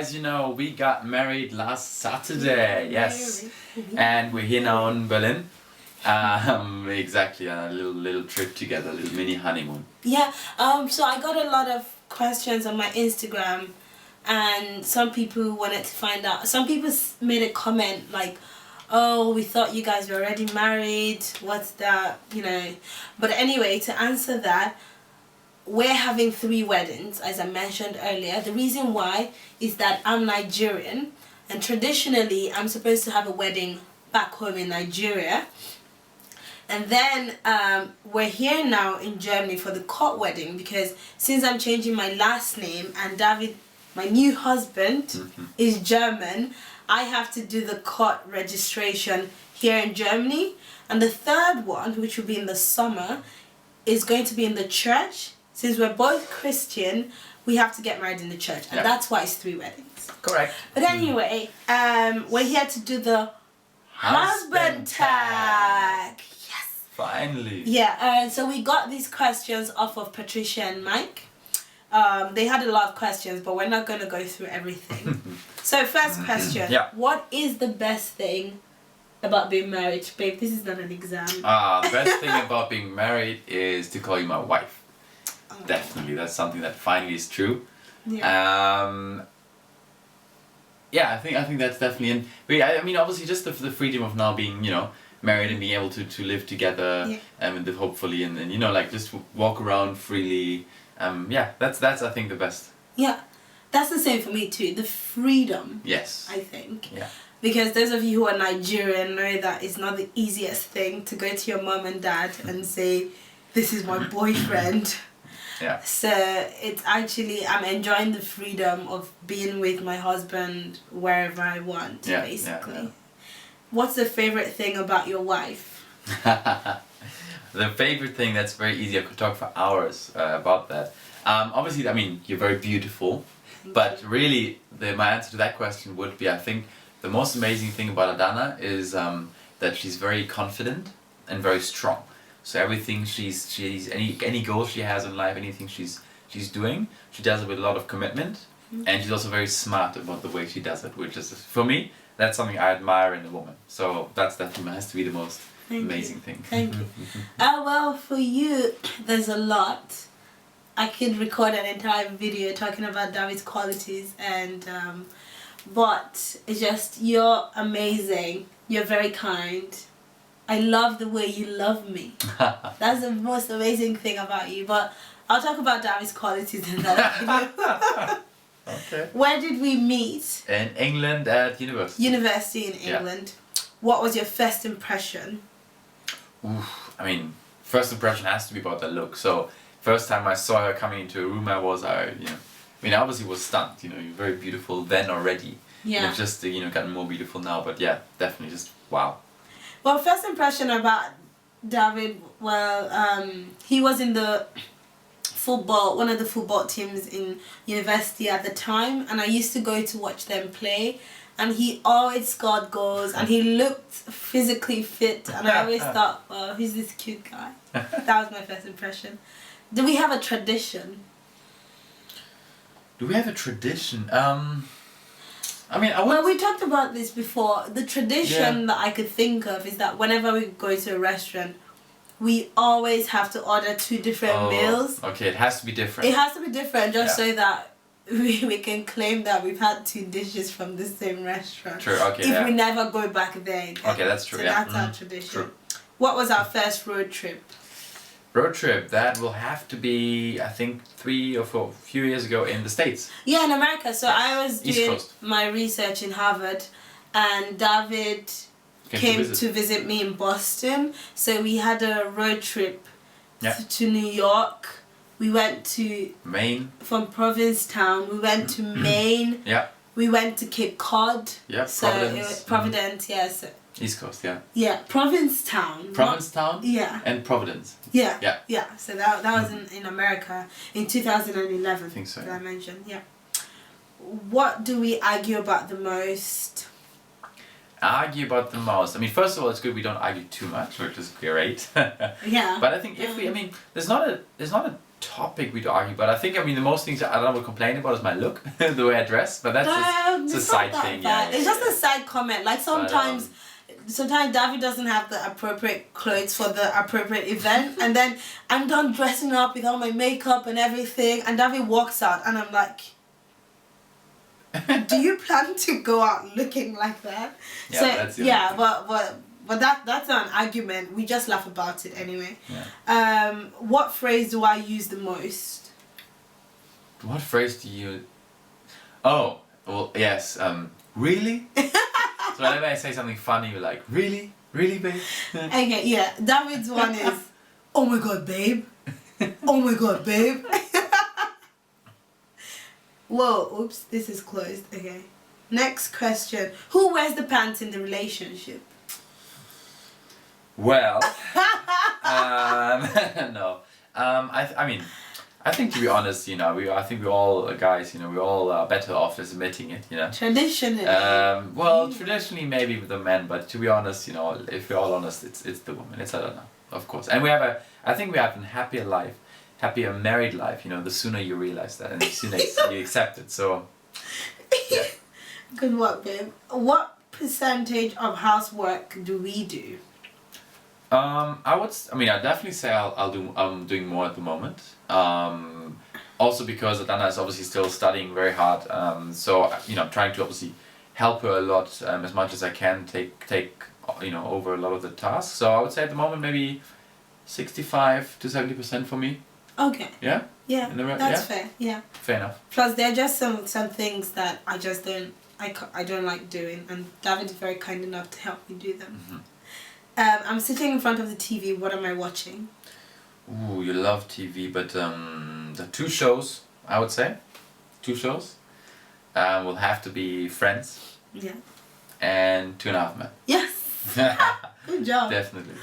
guys, we got married last Saturday. Yes, and we're here now in Berlin. Exactly, on a little trip together, a little mini honeymoon. Yeah. So I got a lot of questions on my Instagram, and some people wanted to find out. Some people made a comment like, "Oh, we thought you guys were already married. What's that?" But anyway, to answer that, we're having 3 weddings, as I mentioned earlier. The reason why is that I'm Nigerian, and traditionally I'm supposed to have a wedding back home in Nigeria. And then we're here now in Germany for the court wedding, because since I'm changing my last name and David, my new husband, is German, I have to do the court registration here in Germany. And the third one, which will be in the summer, is going to be in the church. Since we're both Christian, we have to get married in the church, and that's why it's 3 weddings. Correct. But anyway, we're here to do the husband tag. Yes. Finally. Yeah. So we got these questions off of Patricia and Mike. They had a lot of questions, but we're not going to go through everything. So first question. Yeah. What is the best thing about being married? Babe, this is not an exam. The best thing about being married is to call you my wife. Definitely, that's something that finally is true. Yeah. I think that's definitely. And I mean, obviously, just the freedom of now being, married and being able to live together, and hopefully, and like just walk around freely. That's I think the best. Yeah, that's the same for me too. The freedom. Yes. I think. Yeah. Because those of you who are Nigerian know that it's not the easiest thing to go to your mom and dad and say, "This is my boyfriend." Yeah. So it's actually, I'm enjoying the freedom of being with my husband wherever I want, basically. Yeah. What's the favorite thing about your wife? The favorite thing, that's very easy. I could talk for hours about that. Obviously, I mean, you're very beautiful. But really, my answer to that question would be, I think, the most amazing thing about Adanna is that she's very confident and very strong. So everything she's any goal she has in life, anything she's doing, she does it with a lot of commitment, and she's also very smart about the way she does it, which is, for me, that's something I admire in a woman. So that's definitely has to be the most amazing thing. Thank you. Well, for you, there's a lot. I could record an entire video talking about David's qualities, and but it's just, you're amazing. You're very kind. I love the way you love me. That's the most amazing thing about you. But I'll talk about David's qualities in that video. Okay. Where did we meet? In England at university. University in England. Yeah. What was your first impression? I mean, first impression has to be about the look. So first time I saw her coming into a room, I obviously was stunned. You're very beautiful then already. Yeah. You've just gotten more beautiful now, but yeah, definitely just wow. Well, first impression about David, he was in the one of the football teams in university at the time, and I used to go to watch them play, and he always scored goals, and he looked physically fit, and I always thought, oh, who's this cute guy? That was my first impression. Do we have a tradition? Do we have a tradition? Well, we talked about this before. The tradition that I could think of is that whenever we go to a restaurant, we always have to order 2 different meals. Okay, it has to be different. It has to be different just so that we can claim that we've had 2 dishes from the same restaurant. True, okay. If we never go back there again. Okay, that's true. So that's our tradition. True. What was our first road trip? Road trip, that will have to be, I think, 3 or 4, few years ago in the States. Yeah, in America. So I was East doing Coast. my research in Harvard, and David came to visit me in Boston. So we had a road trip to New York. We went to Maine. From Provincetown, we went to Maine. Yeah. We went to Cape Cod. Yeah, so Providence. It was Providence, yes. East Coast, yeah. Yeah, Provincetown. Provincetown? Yeah. And Providence. Yeah. Yeah. Yeah. So that was in America in 2011. I think so. That I mentioned. Yeah. What do we argue about the most? Argue about the most. I mean, first of all, it's good we don't argue too much, which is great. Yeah. But I think if there's not a topic we'd argue, but I think, I mean, the most things Adanna would complain about is my look, the way I dress, but that's just, it's a side thing. Yeah, It's just a side comment. Like sometimes David doesn't have the appropriate clothes for the appropriate event, and then I'm done dressing up with all my makeup and everything, and David walks out, and I'm like, do you plan to go out looking like that? Yeah, so that's the yeah, but that's not an argument. We just laugh about it anyway. Yeah. What phrase do I use the most? What phrase do you... Oh, well, yes, really? So whenever I say something funny, you're like, really? Really, babe? Okay, yeah. David's one is, oh my god, babe. Oh my god, babe. Whoa, oops, this is closed. Okay. Next question. Who wears the pants in the relationship? Well, no. I mean, I think, to be honest, you know, I think we all guys, you know, we're all better off just admitting it, you know. Traditionally. Well, traditionally maybe with the men, but to be honest, you know, if we're all honest, it's the woman. It's Adanna, of course. And I think we have a happier life, happier married life, you know, the sooner you realize that and the sooner you accept it. So, yeah. Good work, babe. What percentage of housework do we do? I'd definitely say I'm doing more at the moment. Also because Adanna is obviously still studying very hard. So, you know, I'm trying to obviously help her a lot, as much as I can, take you know, over a lot of the tasks. So I would say at the moment maybe 65 to 70% for me. Okay. Yeah? Yeah, that's fair. Yeah. Fair enough. Plus, there are just some things that I just don't like doing, and David is very kind enough to help me do them. Mm-hmm. I'm sitting in front of the TV. What am I watching? Ooh, you love TV, but the two shows, I would say. Two shows. Will have to be Friends. Yeah. And 2.5 Men. Yes. Good job. Definitely.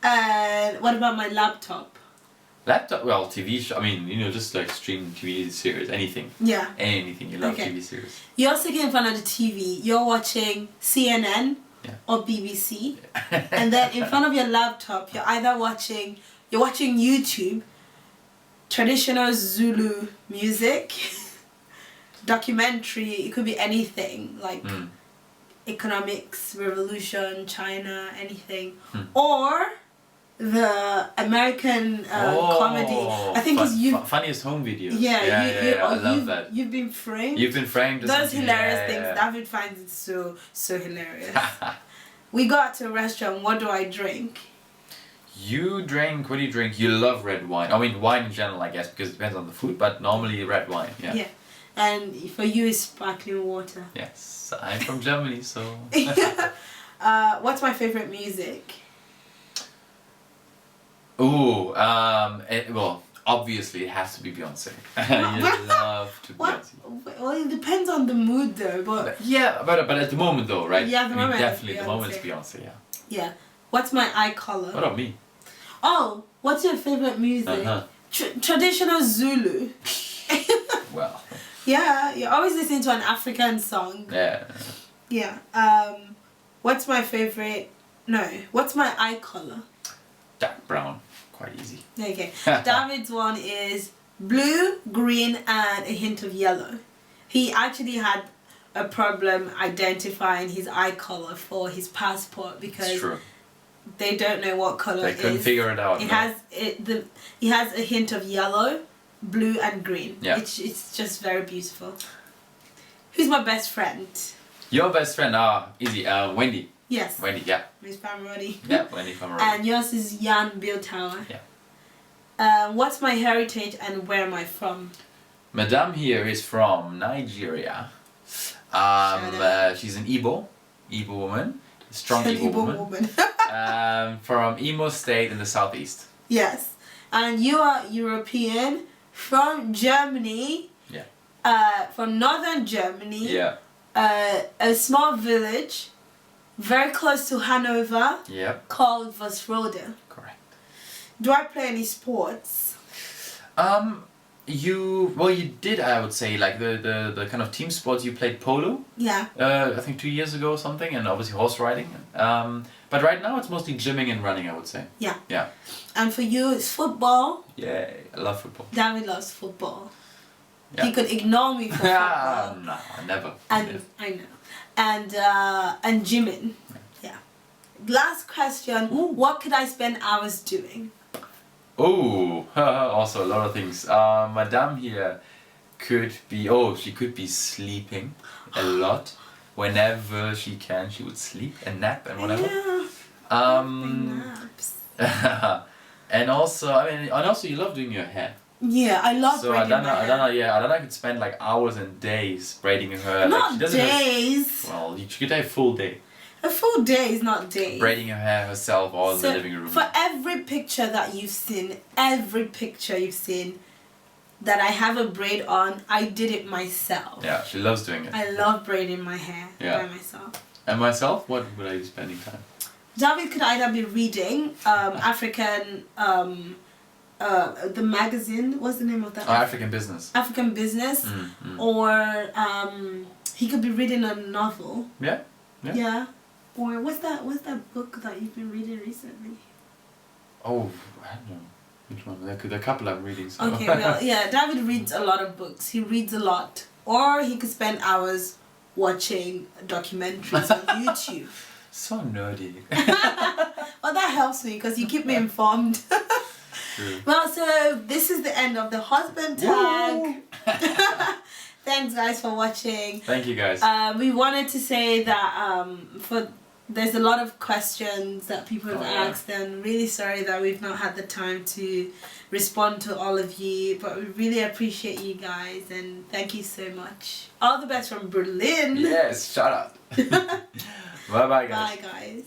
And what about my laptop? Laptop, well, TV show, I mean, you know, just like stream TV series, anything. Yeah. Anything, you love Okay. TV series. You're sitting in front of the TV. You're watching CNN or BBC. And then in front of your laptop, you're either watching YouTube, traditional Zulu music, documentary, it could be anything, like economics, revolution, China, anything. Or the American comedy. I think it's you. Funniest home videos. Yeah, I love that. You've been framed. You've been framed. Those hilarious things. David finds it so hilarious. We got to a restaurant. What do I drink? You drink. What do you drink? You love red wine. I mean, wine in general, I guess, because it depends on the food. But normally red wine. Yeah. Yeah, and for you, it's sparkling water. Yes, I'm from Germany, so. What's my favorite music? Ooh, well, obviously it has to be Beyonce. You love to Beyonce. Well, it depends on the mood though, but... Yeah, but at the moment though, right? Yeah, at the moment definitely Beyonce. The moment it's Beyonce, yeah. Yeah. What's my eye color? What about me? Oh, what's your favorite music? Traditional Zulu. Well. Yeah, you're always listening to an African song. Yeah. Yeah. What's my favorite... No, what's my eye color? Dark brown. Quite easy. Okay. David's one is blue, green, and a hint of yellow. He actually had a problem identifying his eye color for his passport because they don't know what color it is. They couldn't figure it out. He has a hint of yellow, blue, and green. Yeah. It's just very beautiful. Who's my best friend? Your best friend? Easy. Wendy. Yes. Wendy, yeah. Miss Pamarodi. Yeah, Wendy Pamarodi. And yours is Jan Bildhauer. Yeah. What's my heritage and where am I from? Madame here is from Nigeria. She's an Igbo woman. A strong Igbo woman. From Imo State in the southeast. Yes. And you are European from Germany. Yeah. From northern Germany. Yeah. A small village very close to Hanover. Yep. Called Wasrode. Correct. Do I play any sports? you did, I would say, like the kind of team sports. You played polo, Yeah. I think 2 years ago or something, and obviously horse riding. But right now it's mostly gymming and running, I would say. Yeah. Yeah. And for you, it's football. Yeah, I love football. David loves football. Yeah. He could ignore me for football. No, never. And Never. I know. And gymming. Yeah. Last question. What could I spend hours doing? Oh, also a lot of things. Madame here she could be sleeping a lot. Whenever she can, she would sleep and nap and whatever. Yeah. Naps. And also you love doing your hair. Yeah, I love So braiding my hair. Adanna could spend like hours and days braiding her hair. Not she doesn't days. she could have a full day. A full day is not days. Braiding her hair herself all in the living room. For every picture that you've seen, that I have a braid on, I did it myself. Yeah, she loves doing it. I love braiding my hair by myself. And myself, what would I be spending time? David could either be reading African, the magazine, what's the name of that? Oh, African Business. African Business. Or he could be reading a novel. Yeah. Yeah. Or what's that book that you've been reading recently? Oh, I don't know. Which one? There are a couple I'm reading. So. Okay, well, yeah, David reads a lot of books. He reads a lot. Or he could spend hours watching documentaries on YouTube. So nerdy. Well, that helps me because you keep me informed. True. Well, so this is the end of the husband tag. Thanks, guys, for watching. Thank you, guys. We wanted to say that there's a lot of questions that people have asked, and really sorry that we've not had the time to respond to all of you, but we really appreciate you guys, and thank you so much. All the best from Berlin. Yes, shut up. Bye-bye, guys. Bye, guys.